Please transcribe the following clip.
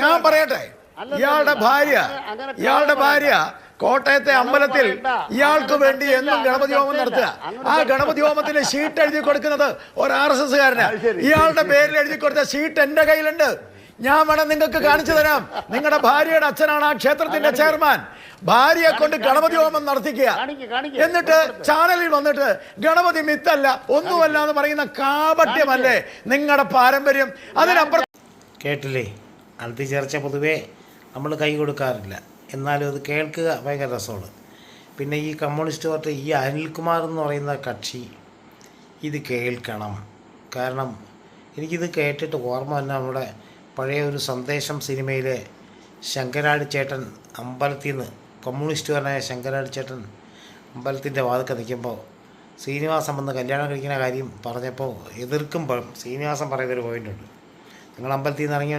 ഞാൻ പറയട്ടെ ഇയാളുടെ ഭാര്യ കോട്ടയത്തെ അമ്പലത്തിൽ ഇയാൾക്ക് വേണ്ടി എന്നും ഗണപതി ഹോമം നടത്തുക. ആ ഗണപതി ഹോമത്തിന് ഷീറ്റ് എഴുതി കൊടുക്കുന്നത് ഒരു RSS കാരനാ. ഇയാളുടെ പേരിൽ എഴുതി കൊടുത്ത ഷീറ്റ് എന്റെ കയ്യിലുണ്ട്. ഞാൻ വേണം നിങ്ങൾക്ക് കാണിച്ചു തരാം. നിങ്ങളുടെ ഭാര്യയുടെ അച്ഛനാണ് ആ ക്ഷേത്രത്തിന്റെ ചെയർമാൻ. ഭാര്യയെ കൊണ്ട് ഗണപതി ഹോമം നടത്തിക്കുക, എന്നിട്ട് ചാനലിൽ വന്നിട്ട് ഗണപതി മിത്തല്ല ഒന്നുമല്ല എന്ന് പറയുന്ന കാപട്യമല്ലേ നിങ്ങളുടെ പാരമ്പര്യം? അതിനപ്പുറം കേട്ടില്ലേ? അന്തി ചേർച്ച പൊതുവേ നമ്മൾ കൈ കൊടുക്കാറില്ല, എന്നാലും അത് കേൾക്കുക ഭയങ്കര രസമാണ്. പിന്നെ ഈ കമ്മ്യൂണിസ്റ്റ് പാർട്ടി, ഈ അനിൽകുമാർ എന്ന് പറയുന്ന കക്ഷി ഇത് കേൾക്കണം. കാരണം എനിക്കിത് കേട്ടിട്ട് ഓർമ്മ തന്നെ നമ്മുടെ പഴയ ഒരു സന്ദേശം സിനിമയിലെ ശങ്കരാടി ചേട്ടൻ അമ്പലത്തിൽ നിന്ന്, കമ്മ്യൂണിസ്റ്റുകാരനായ ശങ്കരാടി ചേട്ടൻ അമ്പലത്തിൻ്റെ വാതിൽക്ക് നിൽക്കുമ്പോൾ ശ്രീനിവാസൻ വന്ന് കല്യാണം കഴിക്കുന്ന കാര്യം പറഞ്ഞപ്പോൾ എതിർക്കുമ്പോൾ ശ്രീനിവാസൻ പറയുന്നൊരു പോയിൻ്റുണ്ട്. നിങ്ങൾ അമ്പലത്തിൽ നിന്ന് ഇറങ്ങി